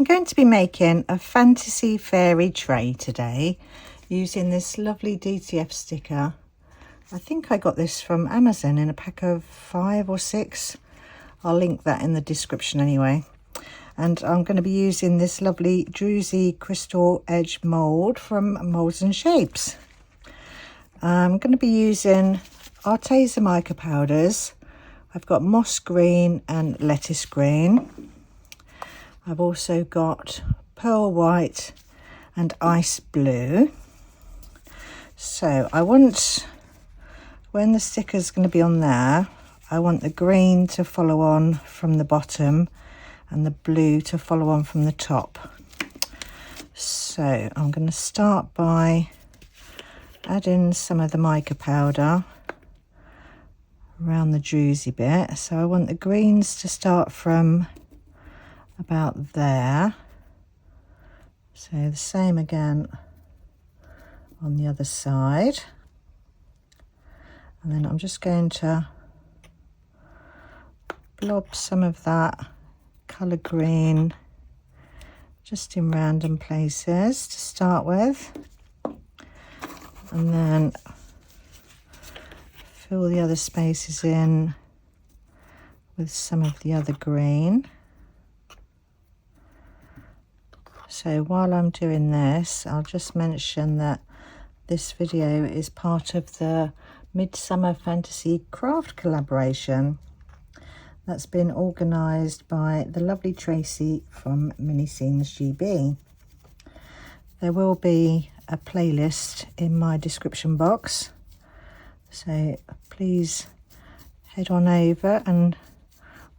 going to be making a fantasy fairy tray today using this lovely DTF sticker. I think I got this from Amazon in a pack of 5 or 6. I'll link that in the description anyway. And I'm going to be using this lovely Druzy crystal edge mould from Moulds and Shapes. I'm going to be using ARTEZA mica powders. I've got moss green and lettuce green. I've also got pearl white and ice blue. So I want, when the sticker's going to be on there, I want the green to follow on from the bottom and the blue to follow on from the top. So I'm going to start by adding some of the mica powder around the Druzy bit. So I want the greens to start from about there. So the same again on the other side. And then I'm just going to blob some of that colour green just in random places to start with, and then fill the other spaces in with some of the other green. So while I'm doing this, I'll just mention that this video is part of the Midsummer Fantasy Craft collaboration that's been organised by the lovely Tracy from Mini Scenes GB. There will be a playlist in my description box, so please head on over and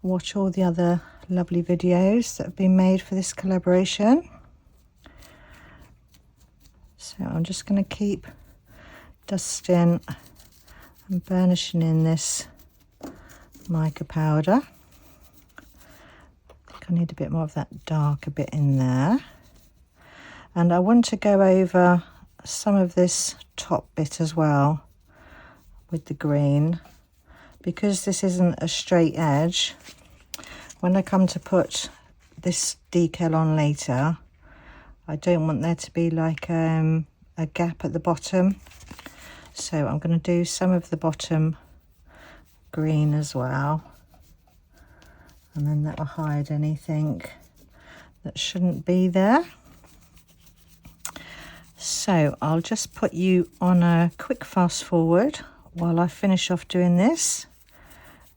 watch all the other lovely videos that have been made for this collaboration. So I'm just going to keep dusting and burnishing in this mica powder. I think I need a bit more of that darker bit in there, and I want to go over some of this top bit as well with the green, because this isn't a straight edge. When I come to put this decal on later, I don't want there to be like a gap at the bottom, so I'm going to do some of the bottom green as well, and then that will hide anything that shouldn't be there. So I'll just put you on a quick fast forward while I finish off doing this,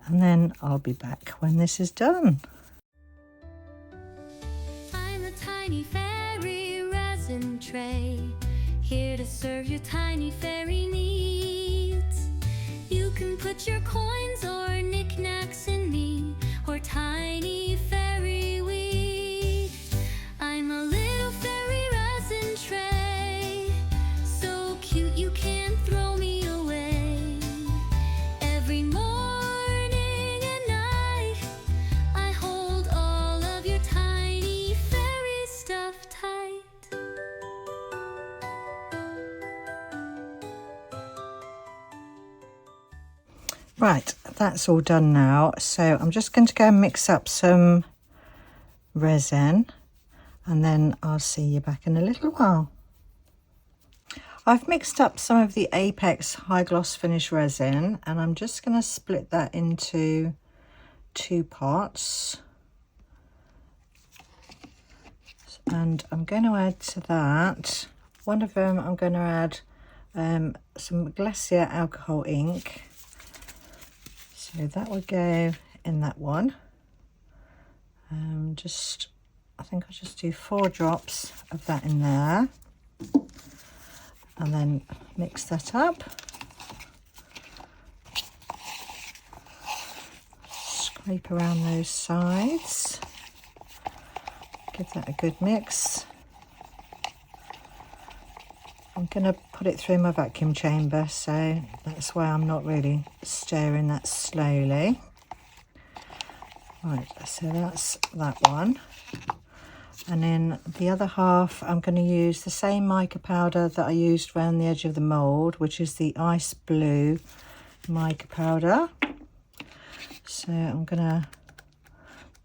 and then I'll be back when this is done. I'm a tiny fairy resin tray, here to serve your tiny fairy needs. You can put your coins or knickknacks in me, or tiny fairy weed. I'm a little fairy resin tray, so cute you can't throw me away. Every morning and night, I hold all of your tiny fairy stuff tight. Right, that's all done now. So I'm just going to go and mix up some resin, and then I'll see you back in a little while. I've mixed up some of the Apex High Gloss Finish resin, and I'm just going to split that into 2 parts. And I'm going to add to that, one of them I'm going to add some Glacier alcohol ink. So that will go in that one. I think I'll just do 4 drops of that in there, and then mix that up. Scrape around those sides. Give that a good mix. I'm going to put it through my vacuum chamber, so that's why I'm not really stirring that slowly. Right, so that's that one. And then the other half, I'm going to use the same mica powder that I used around the edge of the mould, which is the ice blue mica powder. So I'm going to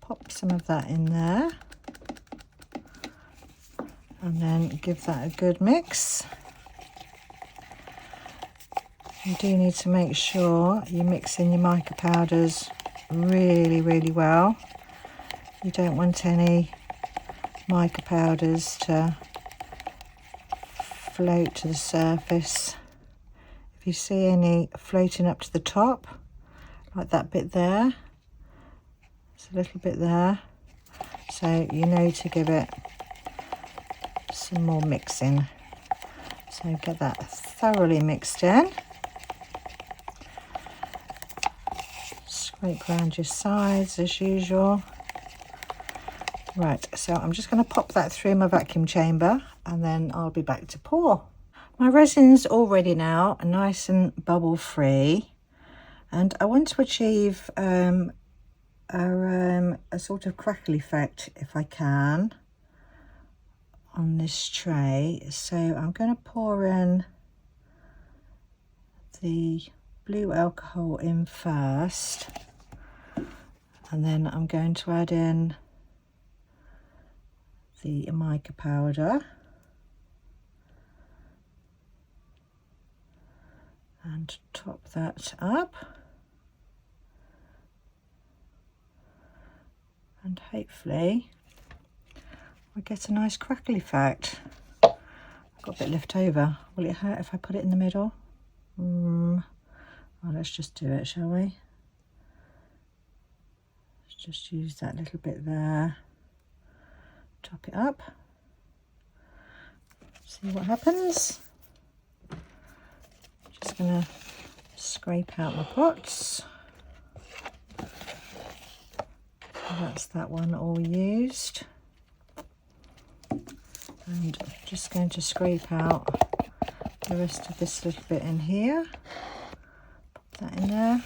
pop some of that in there. and then give that a good mix. You do need to make sure you mix in your mica powders really, really well. You don't want any mica powders to float to the surface. If you see any floating up to the top, like that bit there, there's a little bit there, so you know to give it some more mixing. So get that thoroughly mixed in. Scrape around your sides as usual. Right, so I'm just going to pop that through my vacuum chamber and then I'll be back to pour. My resin's all ready now, nice and bubble free, and I want to achieve a sort of crackle effect if I can on this tray. So I'm going to pour in the blue alcohol in first, and then I'm going to add in the mica powder and top that up, and hopefully we get a nice crackle effect. I've got a bit left over. Will it hurt if I put it in the middle? Oh, let's just do it, shall we? Let's just use that little bit there. Top it up. See what happens. Just going to scrape out my pots. That's that one all used. And I'm just going to scrape out the rest of this little bit in here. Pop that in there.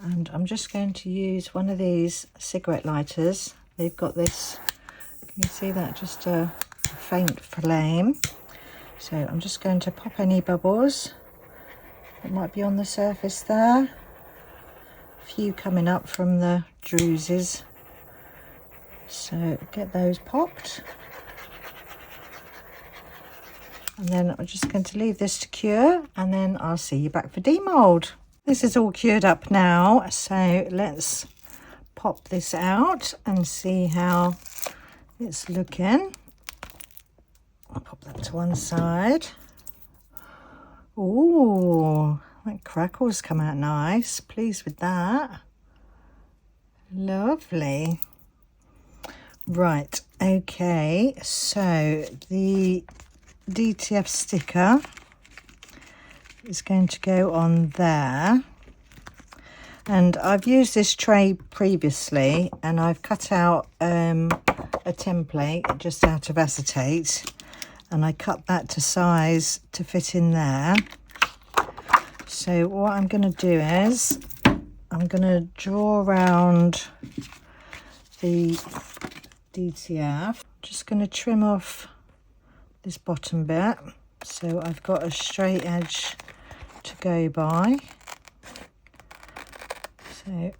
And I'm just going to use one of these cigarette lighters. They've got this, can you see that, just a faint flame. So I'm just going to pop any bubbles that might be on the surface there. A few coming up from the Druzys. So get those popped. And then I'm just going to leave this to cure, and then I'll see you back for demold. This is all cured up now, so let's pop this out and see how it's looking. I'll pop that to one side. Ooh, that crackle's come out nice. Pleased with that. Lovely. Right, okay, so the DTF sticker is going to go on there, and I've used this tray previously and I've cut out a template just out of acetate, and I cut that to size to fit in there. So what I'm going to do is I'm going to draw around the DTF. Just going to trim off this bottom bit so I've got a straight edge to go by. So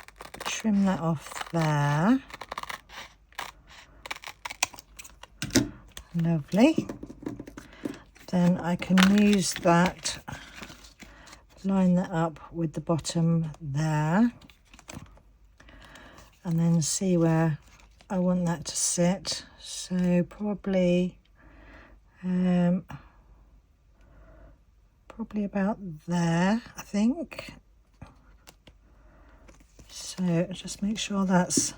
trim that off there. Lovely. Then I can use that, line that up with the bottom there, and then see where I want that to sit. So probably about there, I think. So just make sure that's,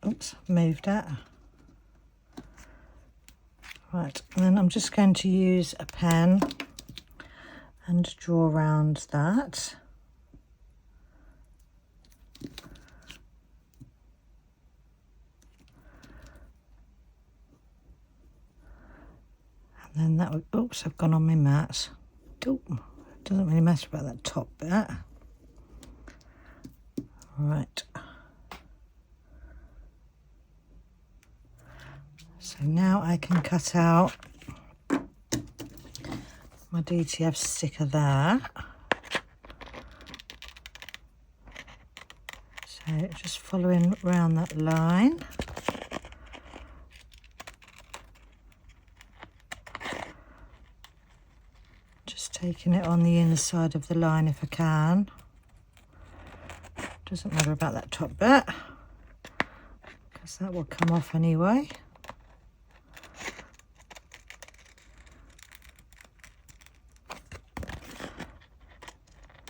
oops, moved that. Right, and then I'm just going to use a pen and draw around that. And then that would, oops, I've gone on my mat. Oh, it doesn't really matter about that top bit. Right. So now I can cut out my DTF sticker there. So just following around that line. Just taking it on the inside of the line if I can. Doesn't matter about that top bit, because that will come off anyway.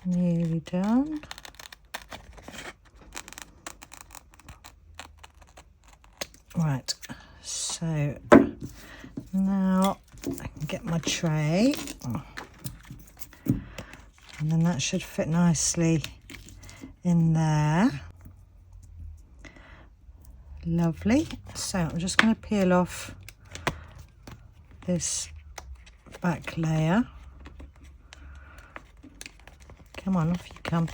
Nearly done. Right, so now I can get my tray, and then that should fit nicely in there. Lovely. So I'm just going to peel off this back layer. Come on, off you come.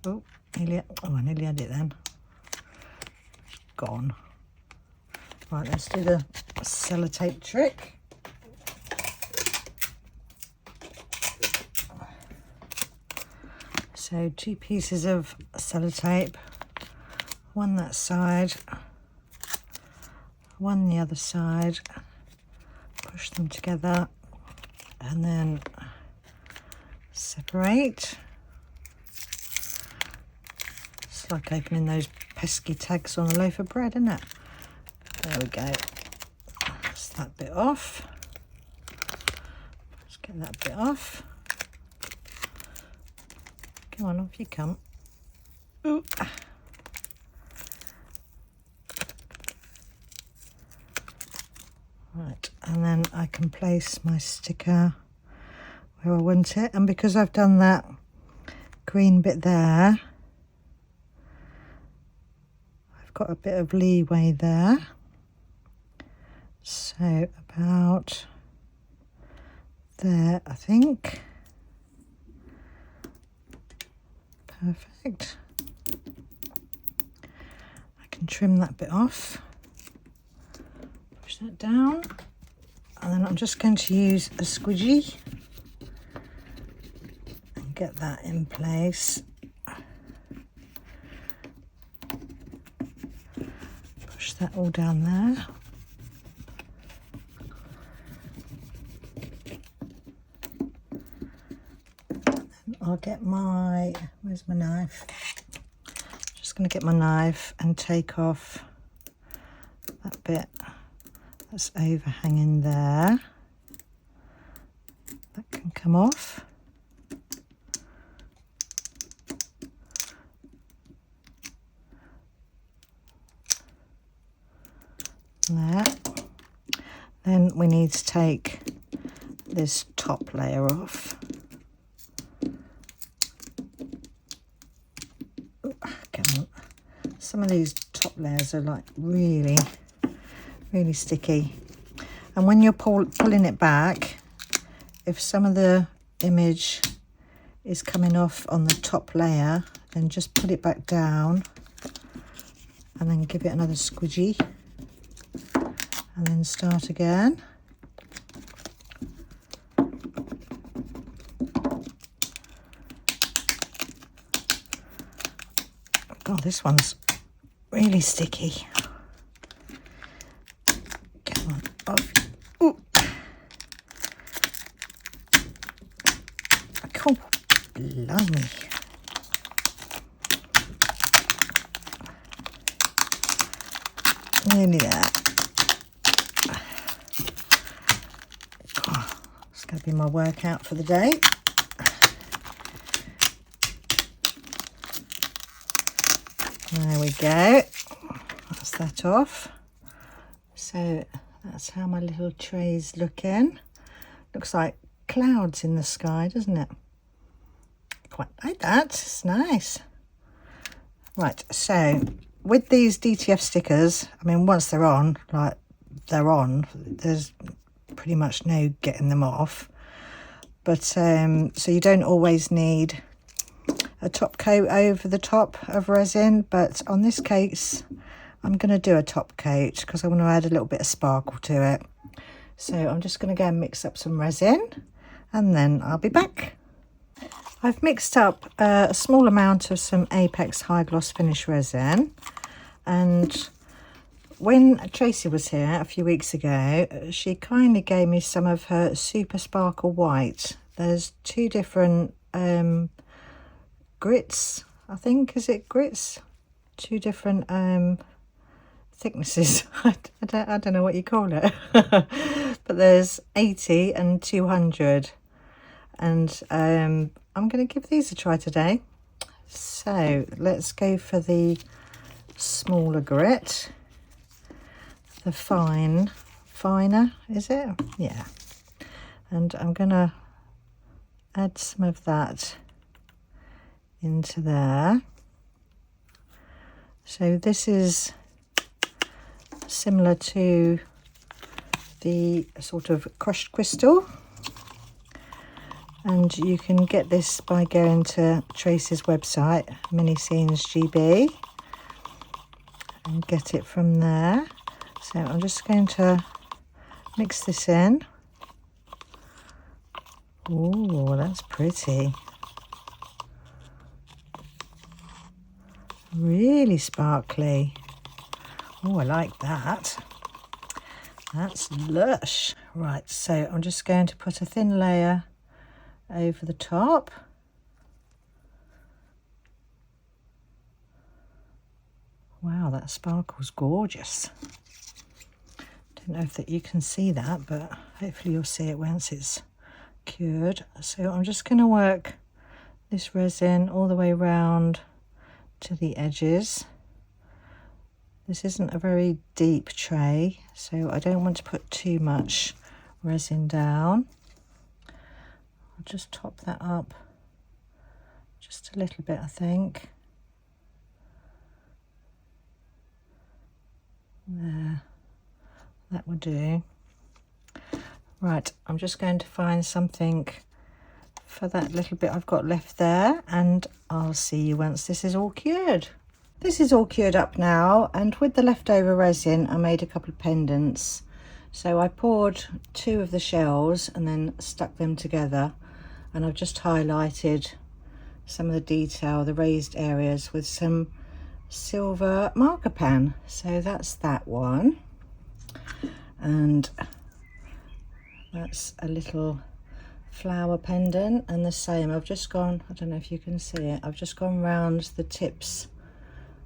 Oh, I nearly had it then. Gone. Right, let's do the sellotape trick. So 2 pieces of sellotape, one that side, one the other side, push them together and then separate. It's like opening those pesky tags on a loaf of bread, isn't it? There we go. That's that bit off. Let's get that bit off. Come on, off you come. Ooh. Right, and then I can place my sticker where I want it, and because I've done that green bit there, I've got a bit of leeway there. So about there, I think. Perfect. I can trim that bit off. Push that down, and then I'm just going to use a squidgy and get that in place. Push that all down there. And I'll get my, where's my knife? Just going to get my knife and take off that bit that's overhanging there. That can come off. There. Then we need to take this top layer off. Ooh, come on. Some of these top layers are like really sticky, and when you're pulling it back, if some of the image is coming off on the top layer, then just put it back down and then give it another squidgy and then start again. God, this one's really sticky. Off. Ooh. Oh, blimey. Nearly there. Oh, it's going to be my workout for the day. There we go. That's that off. So that's how my little tray's looking. Looks like clouds in the sky, doesn't it? Quite like that. It's nice. Right, so with these DTF stickers, I mean, once they're on, like they're on, there's pretty much no getting them off. But so you don't always need a top coat over the top of resin, but on this case I'm going to do a top coat because I want to add a little bit of sparkle to it. So I'm just going to go and mix up some resin, and then I'll be back. I've mixed up a small amount of some Apex High Gloss Finish resin, and when Tracy was here a few weeks ago, she kindly gave me some of her Super Sparkle White. There's two different grits, I think. Is it grits? Two different thicknesses. I don't know what you call it. But there's 80 and 200. And I'm going to give these a try today. So let's go for the smaller grit. The finer, is it? Yeah. And I'm going to add some of that into there. So this is similar to the sort of crushed crystal, and you can get this by going to Tracy's website, Mini Scenes GB, and get it from there. So I'm just going to mix this in. Oh, that's pretty. Really sparkly. Oh, I like that. That's lush. Right, so I'm just going to put a thin layer over the top. Wow, that sparkle's gorgeous. Don't know if that you can see that, but hopefully you'll see it once it's cured. So I'm just going to work this resin all the way around to the edges. This isn't a very deep tray, so I don't want to put too much resin down. I'll just top that up just a little bit, I think. There, that will do. Right, I'm just going to find something for that little bit I've got left there, and I'll see you once this is all cured. This is all cured up now, and with the leftover resin I made a couple of pendants. So I poured two of the shells and then stuck them together, and I've just highlighted some of the detail, the raised areas, with some silver marker pen. So that's that one, and that's a little flower pendant, and the same, I've just gone, I don't know if you can see it, I've just gone round the tips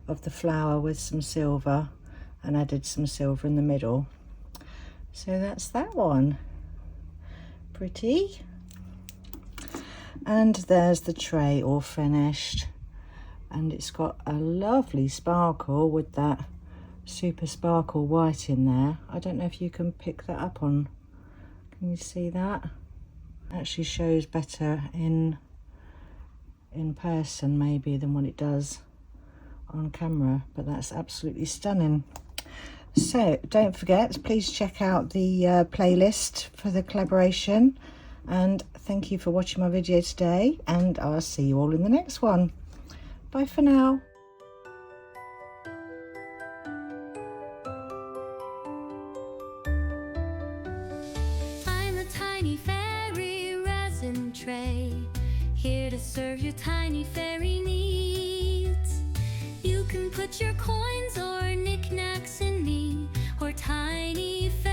of the flower with some silver and added some silver in the middle. So that's that one. Pretty. And there's the tray all finished, and it's got a lovely sparkle with that Super Sparkle White in there. I don't know if you can pick that up on, can you see that? Actually shows better in person maybe than what it does on camera, but that's absolutely stunning. So don't forget, please check out the playlist for the collaboration, and thank you for watching my video today, and I'll see you all in the next one. Bye for now. I'm a tiny fairy resin tray, here to serve your tiny fairy needs. You can put your coins or knickknacks in me, or tiny fairy